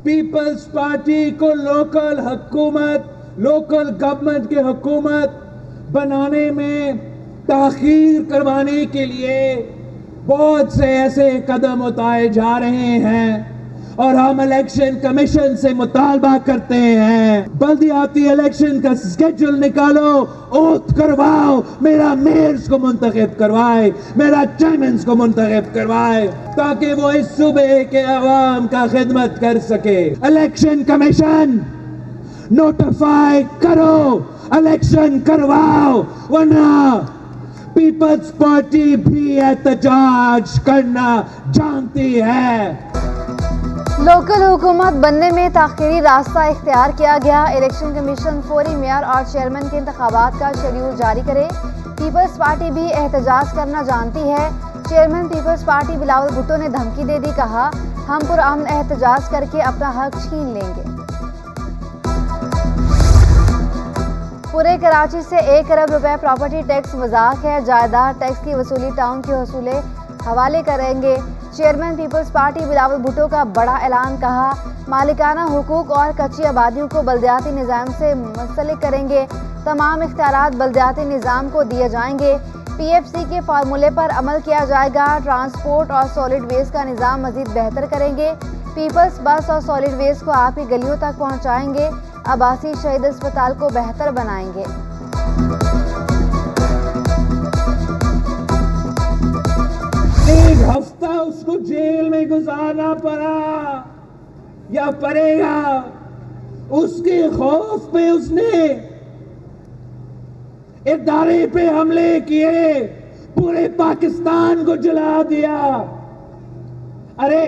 Peoples party کو local government کی حکومت بنانے میں تاخیر کروانے کے لیے بہت سے ایسے قدم اٹھائے جا رہے ہیں، اور ہم الیکشن کمیشن سے مطالبہ کرتے ہیں بلدیاتی الیکشن کا اسکیڈول نکالو، اوتھ کرواؤ، میرا میئرز کو منتخب کروائے، میرا چیئرمینز کو منتخب کروائے، تاکہ وہ اس صوبے کے عوام کا خدمت کر سکے۔ الیکشن کمیشن نوٹیفائی کرو، الیکشن کرواؤ، ورنہ پیپلز پارٹی بھی احتجاج کرنا جانتی ہے۔ لوکل حکومت بننے میں تاخیری راستہ اختیار کیا گیا، الیکشن کمیشن فوری میئر اور چیئرمین کے انتخابات کا شیڈول جاری کرے۔ پیپلز پارٹی بھی احتجاج کرنا جانتی ہے، چیئرمین پیپلز پارٹی بلاول بھٹو نے دھمکی دے دی، کہا ہم پرامن احتجاج کر کے اپنا حق چھین لیں گے۔ پورے کراچی سے 1 ارب روپے پراپرٹی ٹیکس مذاق ہے، جائیداد ٹیکس کی وصولی ٹاؤن کے حصولے حوالے کریں گے۔ چیئرمین پیپلز پارٹی بلاول بھٹو کا بڑا اعلان، کہا مالکانہ حقوق اور کچی آبادیوں کو بلدیاتی نظام سے منسلک کریں گے، تمام اختیارات بلدیاتی نظام کو دیے جائیں گے، پی ایف سی کے فارمولے پر عمل کیا جائے گا، ٹرانسپورٹ اور سالڈ ویسٹ کا نظام مزید بہتر کریں گے، پیپلز بس اور سالڈ ویسٹ کو آپ کی گلیوں تک پہنچائیں گے، عباسی شہید اسپتال کو بہتر بنائیں گے۔ ایک ہفتہ اس کو جیل میں گزارنا پڑا یا پڑے گا، اس کے خوف پہ اس نے ادارے پہ حملے کیے، پورے پاکستان کو جلا دیا۔ ارے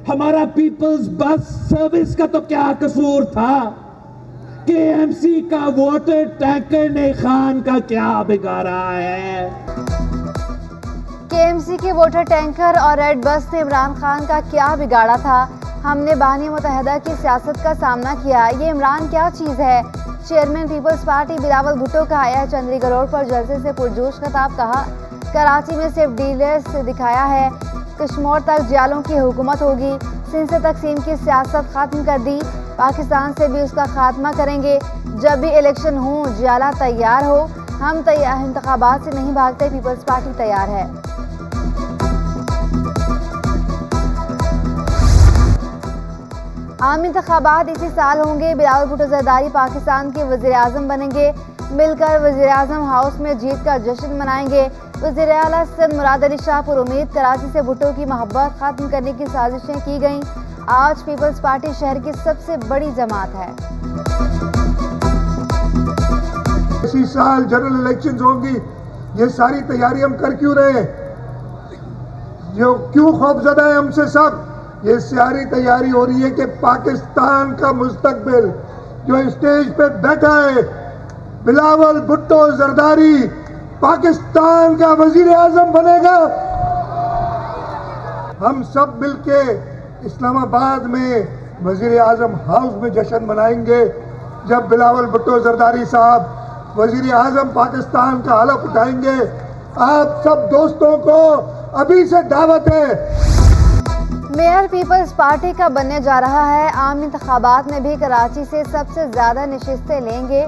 ہمارا پیپلز بس سروس کا تو کیا قصور تھا؟ کے ایم سی کا واٹر ٹینکر نے خان کا کیا بگاڑا ہے؟ کے ایم سی کے واٹر ٹینکر اور ریڈ بس نے عمران خان کا کیا بگاڑا تھا؟ ہم نے بانی متحدہ کی سیاست کا سامنا کیا، یہ عمران کیا چیز ہے؟ چیئرمین پیپلز پارٹی بلاول بھٹو کا آیا چندری گروڑ پر جلسے سے پرجوش خطاب، کہا کراچی میں صرف ڈیلرز سے دکھایا ہے، کشمور تک جیالوں کی حکومت ہوگی، سندھ سے تقسیم کی سیاست ختم کر دی، پاکستان سے بھی اس کا خاتمہ کریں گے، جب بھی الیکشن ہوں جیالہ تیار ہو، ہم انتخابات سے نہیں بھاگتے، پیپلز پارٹی تیار ہے۔ عام انتخابات اسی سال ہوں گے، بلاول بھٹو زرداری پاکستان کے وزیر اعظم بنیں گے، مل کر وزیر اعظم ہاؤس میں جیت کا جشن منائیں گے۔ وزیر اعلیٰ سندھ مراد علی شاہ پر امید، کراچی سے بھٹو کی محبت ختم کرنے کی سازشیں کی گئیں، آج پیپلز پارٹی شہر کی سب سے بڑی جماعت ہے۔ اسی سال جنرل الیکشنز ہوں گی، یہ ساری تیاری ہم کر کیوں رہے ہیں؟ جو کیوں خوف زدہ ہے ہم سے سب؟ یہ ساری تیاری ہو رہی ہے کہ پاکستان کا مستقبل جو اسٹیج پہ بیٹھا ہے بلاول بھٹو زرداری پاکستان کا وزیر اعظم بنے گا۔ ہم سب مل کے اسلام آباد میں وزیر اعظم ہاؤس میں جشن منائیں گے جب بلاول بھٹو زرداری صاحب وزیر اعظم پاکستان کا حلف اٹھائیں گے۔ آپ سب دوستوں کو ابھی سے دعوت ہے۔ میئر پیپلز پارٹی کا بننے جا رہا ہے، عام انتخابات میں بھی کراچی سے سب سے زیادہ نشستیں لیں گے۔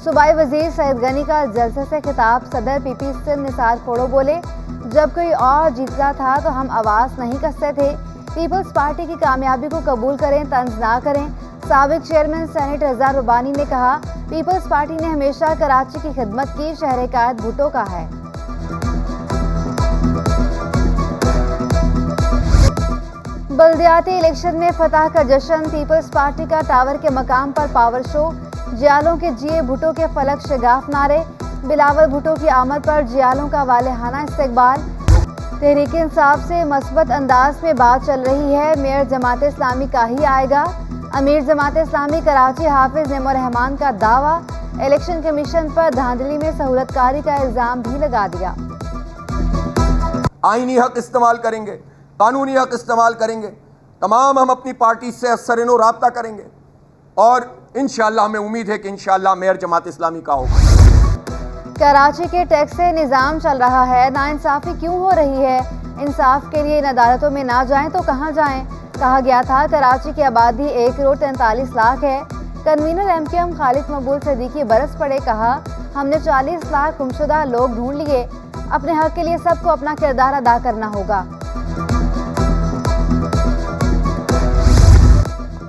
صوبائی وزیر سعید غنی کا جلسے سے خطاب، صدر پی پی سندھ نثار کھوڑو بولے جب کوئی اور جیتتا تھا تو ہم آواز نہیں کستے تھے، پیپلز پارٹی کی کامیابی کو قبول کریں، طنز نہ کریں۔ سابق چیئرمین سینٹ رضا ربانی نے کہا پیپلز پارٹی نے ہمیشہ کراچی کی خدمت کی، شہر قائد بھٹو کا ہے۔ بلدیاتی الیکشن میں فتح کا جشن، پیپلز پارٹی کا ٹاور کے مقام پر پاور شو، جیالوں کے جیے بھٹو کے فلک شگاف نعرے، بلاول بھٹو کی آمد پر جیالوں کا والہانہ استقبال۔ تحریک انصاف سے مثبت انداز میں بات چل رہی ہے، میئر جماعت اسلامی کا ہی آئے گا، امیر جماعت اسلامی کراچی حافظ نعیم الرحمان کا دعویٰ، الیکشن کمیشن پر دھاندلی میں سہولت کاری کا الزام بھی لگا دیا۔ آئینی حق استعمال کریں گے، قانونی حق استعمال کریں گے، تمام ہم اپنی پارٹی سے سرنو رابطہ کریں گے، اور انشاءاللہ ہمیں امید ہے کہ انشاءاللہ میئر جماعت اسلامی کا ہوگا۔ کراچی کے ٹیکس سے نظام چل رہا ہے، ناانصافی کیوں ہو رہی ہے؟ انصاف کے لیے ان عدالتوں میں نہ جائیں تو کہاں جائیں؟ کہا گیا تھا کراچی کی آبادی 1,43,00,000 ہے۔ کنوینر MQM خالد مقبول صدیقی برس پڑے، کہا ہم نے 40 لاکھ گمشدہ لوگ ڈھونڈ لیے، اپنے حق کے لیے سب کو اپنا کردار ادا کرنا ہوگا۔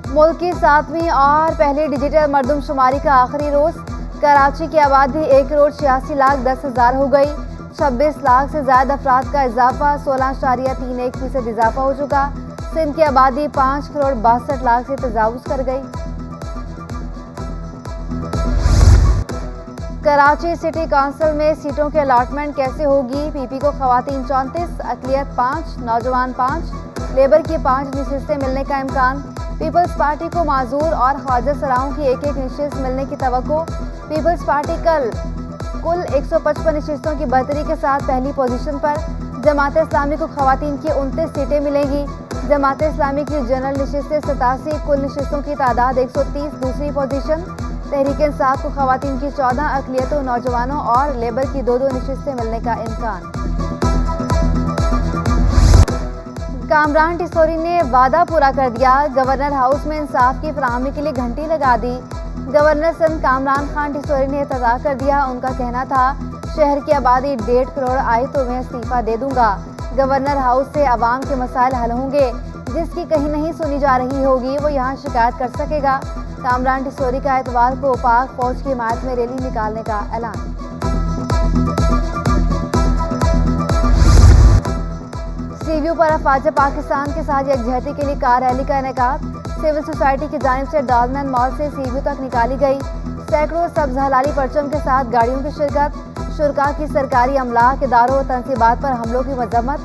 ملک کی 7ویں اور پہلی ڈیجیٹل مردم شماری کا آخری روز، کراچی کی آبادی 1,86,10,000 ہو گئی۔ 26 لاکھ سے زائد افراد کا اضافہ، 16.31% اضافہ ہو چکا۔ سندھ کی آبادی 5,62,00,000 سے تجاوز کر گئی۔ کراچی سٹی کونسل میں سیٹوں کے الاٹمنٹ کیسے ہوگی؟ پی پی کو خواتین 34، اقلیت 5، نوجوان 5، لیبر کی 5 نشستیں ملنے کا امکان۔ پیپلز پارٹی کو معذور اور خواجہ سراؤں کی ایک نشست ملنے کی توقع۔ پیپلز پارٹی کل 155 نشستوں کی برتری کے ساتھ پہلی پوزیشن پر۔ جماعت اسلامی کو خواتین کی 29 سیٹیں ملیں گی۔ جماعت اسلامی کی جنرل نشستیں 87، کل نشستوں کی تعداد 130، دوسری پوزیشن۔ تحریک انصاف کو خواتین کی 14، اقلیتوں، نوجوانوں اور لیبر کی 2 نشستیں ملنے کا امکان۔ کامران ٹیسوری نے وعدہ پورا کر دیا، گورنر ہاؤس میں انصاف کی فراہمی کے لیے گھنٹی لگا دی۔ گورنر سندھ کامران خان ٹیسوری نے افتتاح کر دیا۔ ان کا کہنا تھا شہر کی آبادی 1.5 کروڑ آئی تو میں استعفیٰ دے دوں گا۔ گورنر ہاؤس سے عوام کے مسائل حل ہوں گے، جس کی کہیں نہیں سنی جا رہی ہوگی وہ یہاں شکایت کر سکے گا۔ کامران ٹیسوری کا اتوار کو پاک فوج کی حمایت میں ریلی نکالنے کا اعلان۔ سی ویو پر افواج پاکستان کے ساتھ یکجہتی کے لیے کار ریلی کا انعقاد۔ سول سوسائٹی کی جانب سے ڈالمین مال سے سی ویو تک نکالی گئی۔ سینکڑوں سبز ہلالی پرچم کے ساتھ گاڑیوں کی شرکت۔ شرکاء کی سرکاری املاک، اداروں و تنصیبات پر حملوں کی مذمت۔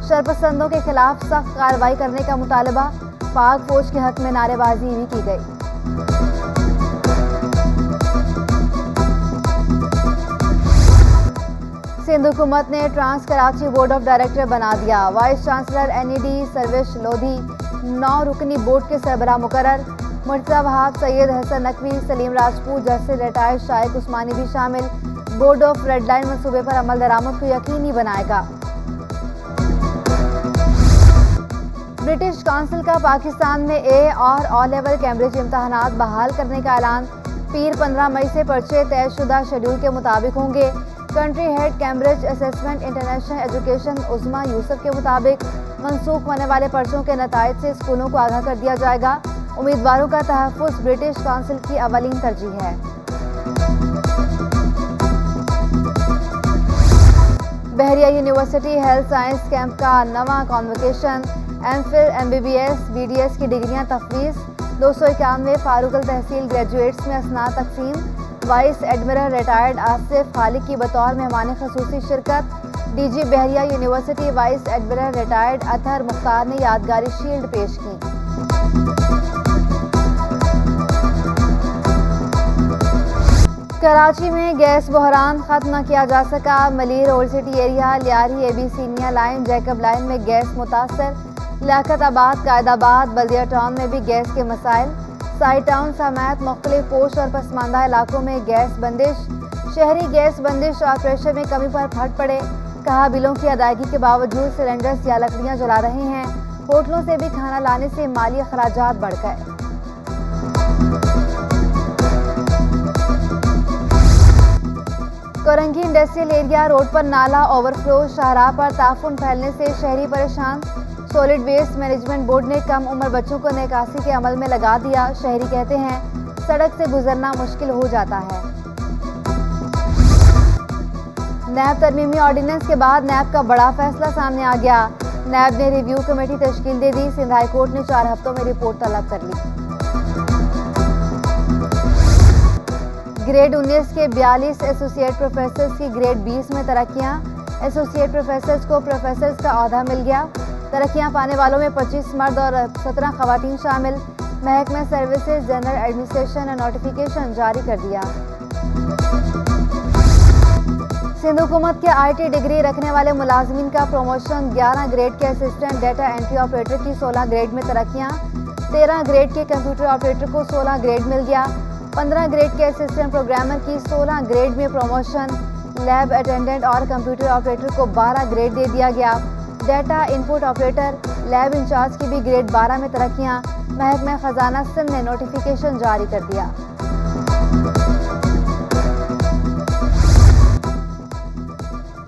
شرپسندوں کے خلاف سخت کارروائی کرنے کا مطالبہ۔ پاک فوج کے حق میں نعرے بازی بھی کی گئی۔ سندھ حکومت نے trans Karachi board of director بنا دیا۔ Vice chancellor NED Sarosh Lodhi 9 رکنی بورڈ کے سربراہ مقرر۔ مرتضی وہاب، سید حسن نقوی، سلیم راجپوت جیسے ریٹائرڈ شائق عثمانی بھی شامل۔ بورڈ آف ریڈ لائن منصوبے پر عمل درآمد کو یقینی بنائے گا۔ برٹش کونسل کا پاکستان میں A اور O لیول کیمبرج امتحانات بحال کرنے کا اعلان۔ پیر 15 مئی سے پرچے طے شدہ شیڈول کے مطابق ہوں گے۔ Country head Cambridge assessment international education Uzma Yousuf کے مطابق منسوخ ہونے والے پرچوں کے نتائج سے اسکولوں کو آگاہ کر دیا جائے گا۔ امیدواروں کا تحفظ برٹش کونسل کی اولین ترجیح ہے۔ بحریہ یونیورسٹی ہیلتھ سائنس کیمپ کا نواں کانوکیشن۔ MPhil MBBS BDS کی ڈگریاں تفویض۔ 291 فاروق التحصیل گریجویٹس میں اسناد تقسیم۔ وائس ایڈمرل ریٹائرڈ آصف خالق کی بطور مہمان خصوصی شرکت۔ DG بحریہ یونیورسٹی وائس ایڈمرل ریٹائرڈ اطہر مختار نے یادگاری شیلڈ پیش کی۔ کراچی میں گیس بحران ختم نہ کیا جا سکا۔ Malir old city area, Lyari AB سینیا لائن، جیکب لائن میں گیس متاثر۔ لیاقت آباد، قائد آباد، بلدیہ ٹاؤن میں بھی گیس کے مسائل۔ سائی ٹاؤن سمیت مختلف پوش اور پسماندہ علاقوں میں گیس بندش۔ شہری گیس بندش اور پریشر میں کمی پر پھٹ پڑے۔ کہا بلوں کی ادائیگی کے باوجود سلنڈرز یا لکڑیاں جلا رہے ہیں۔ ہوٹلوں سے بھی کھانا لانے سے مالی اخراجات بڑھ گئے۔ کورنگی انڈسٹریل ایریا روڈ پر نالا اوور فلو، شاہراہ پر تعفن پھیلنے سے شہری پریشان۔ سولڈ ویسٹ مینجمنٹ بورڈ نے کم عمر بچوں کو نکاسی کے عمل میں لگا دیا۔ شہری کہتے ہیں سڑک سے گزرنا مشکل ہو جاتا ہے۔ نیب ترمیمی آرڈیننس کے بعد نیب کا بڑا فیصلہ سامنے آ گیا۔ نیب نے ریویو کمیٹی تشکیل دے دی۔ سندھ ہائی کورٹ نے 4 ہفتوں میں رپورٹ طلب کر لی۔ گریڈ 19 کے 42 ایسوسیٹ پروفیسرز کی گریڈ 20 میں ترقیاں۔ ایسوسیٹ پروفیسرز کو پروفیسرز کا عہدہ مل گیا۔ ترقیاں پانے والوں میں 25 مرد اور 17 خواتین شامل۔ محکمہ سروسز جنرل ایڈمنسٹریشن نے نوٹیفیکیشن جاری کر دیا۔ سندھ حکومت کے IT ڈگری رکھنے والے ملازمین کا پروموشن۔ 11 گریڈ کے اسسٹنٹ ڈیٹا انٹری آپریٹر کی 16 گریڈ میں ترقیاں۔ 13 گریڈ کے کمپیوٹر آپریٹر کو 16 گریڈ مل گیا۔ 15 گریڈ کے اسسٹنٹ پروگرامر کی 16 گریڈ میں پروموشن۔ لیب اٹینڈنٹ اور کمپیوٹر آپریٹر کو 12 گریڈ دے دیا گیا۔ Data input operator, lab incharge کی بھی گریڈ 12 میں ترقیاں، محکمہ خزانہ سندھ نے نوٹیفیکیشن جاری کر دیا۔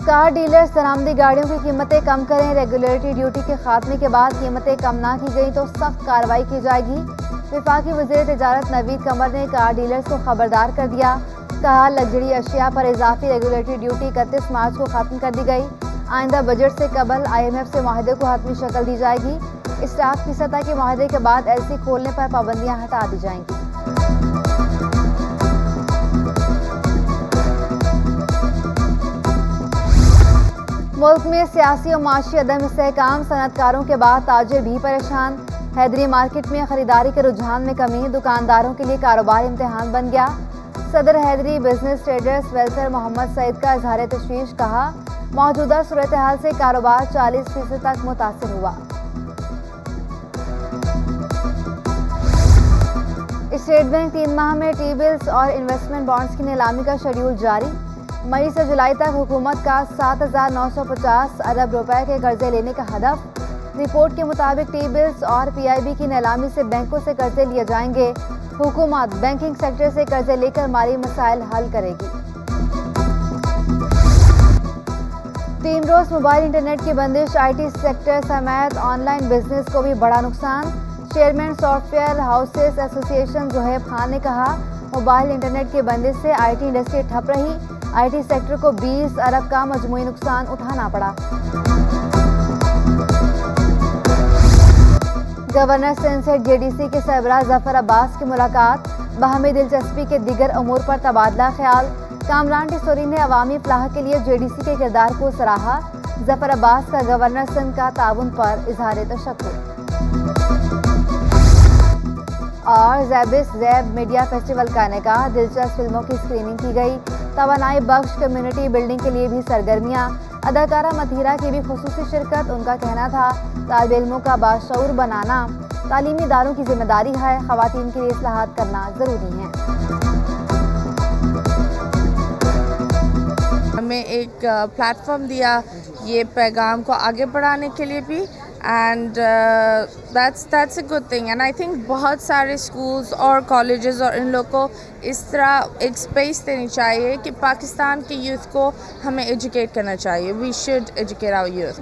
کار ڈیلرز درآمدی گاڑیوں کی قیمتیں کم کریں، ریگولیٹری ڈیوٹی کے خاتمے کے بعد قیمتیں کم نہ کی گئیں تو سخت کارروائی کی جائے گی۔ وفاقی وزیر تجارت نوید قمر نے کار ڈیلرز کو خبردار کر دیا، کہا لگژری اشیاء پر اضافی ریگولیٹری ڈیوٹی 31 مارچ کو ختم کر دی گئی، آئندہ بجٹ سے قبل IMF سے معاہدے کو حتمی شکل دی جائے گی، اسٹاف کی سطح کے معاہدے کے بعد LC کھولنے پر پابندیاں ہٹا دی جائیں گی۔ ملک میں سیاسی و معاشی عدم استحکام، صنعت کاروں کے بعد تاجر بھی پریشان، حیدری مارکیٹ میں خریداری کے رجحان میں کمی، دکانداروں کے لیے کاروبار امتحان بن گیا۔ صدر حیدری بزنس ٹریڈرز ویلفیئر محمد سعید کا اظہار تشویش، کہا موجودہ صورتحال سے کاروبار 40% تک متاثر ہوا۔ اسٹیٹ بینک 3 ماہ میں ٹی بلز اور انویسٹمنٹ بانڈز کی نیلامی کا شیڈول جاری، مئی سے جولائی تک حکومت کا 7,950 ارب روپے کے قرضے لینے کا ہدف۔ رپورٹ کے مطابق ٹی بلز اور PIB کی نیلامی سے بینکوں سے قرضے لیے جائیں گے، حکومت بینکنگ سیکٹر سے قرضے لے کر مالی مسائل حل کرے گی۔ 3 روز موبائل انٹرنیٹ کی بندش، IT سیکٹر سمیت آن لائن بزنس کو بھی بڑا نقصان۔ چیئرمین سافٹ ویئر ہاؤسز ایسوسی ایشن زہیب خان نے کہا موبائل انٹرنیٹ کی بندش سے IT انڈسٹری ٹھپ رہی، IT سیکٹر کو 20 ارب کا مجموعی نقصان اٹھانا پڑا۔ گورنر سندھ سے JDC کے سربراہ ظفر عباس کی ملاقات، باہمی دلچسپی کے دیگر امور پر تبادلہ خیال۔ کامران ٹیسوری نے عوامی فلاح کے لیے JDC کے کردار کو سراہا، ظفر عباس کا گورنر سندھ کا تعاون پر اظہار تشکر۔ اور زیب میڈیا فیسٹیول کا انعقاد، دلچسپ فلموں کی اسکریننگ کی گئی، توانائی بخش کمیونٹی بلڈنگ کے لیے بھی سرگرمیاں، اداکارہ متھیرا کی بھی خصوصی شرکت، ان کا کہنا تھا طالب علموں کا باشعور بنانا تعلیمی اداروں کی ذمہ داری ہے، خواتین کے لیے اصلاحات کرنا ضروری ہے۔ ہمیں ایک پلیٹ فارم دیا یہ پیغام کو آگے بڑھانے کے لیے بھی، and that's a good thing, and I think بہت سارے اسکولز اور کالجز اور ان لوگ کو اس طرح ایک اسپیس دینی چاہیے کہ پاکستان کے یوتھ کو ہمیں ایجوکیٹ کرنا چاہیے، we should educate our youth.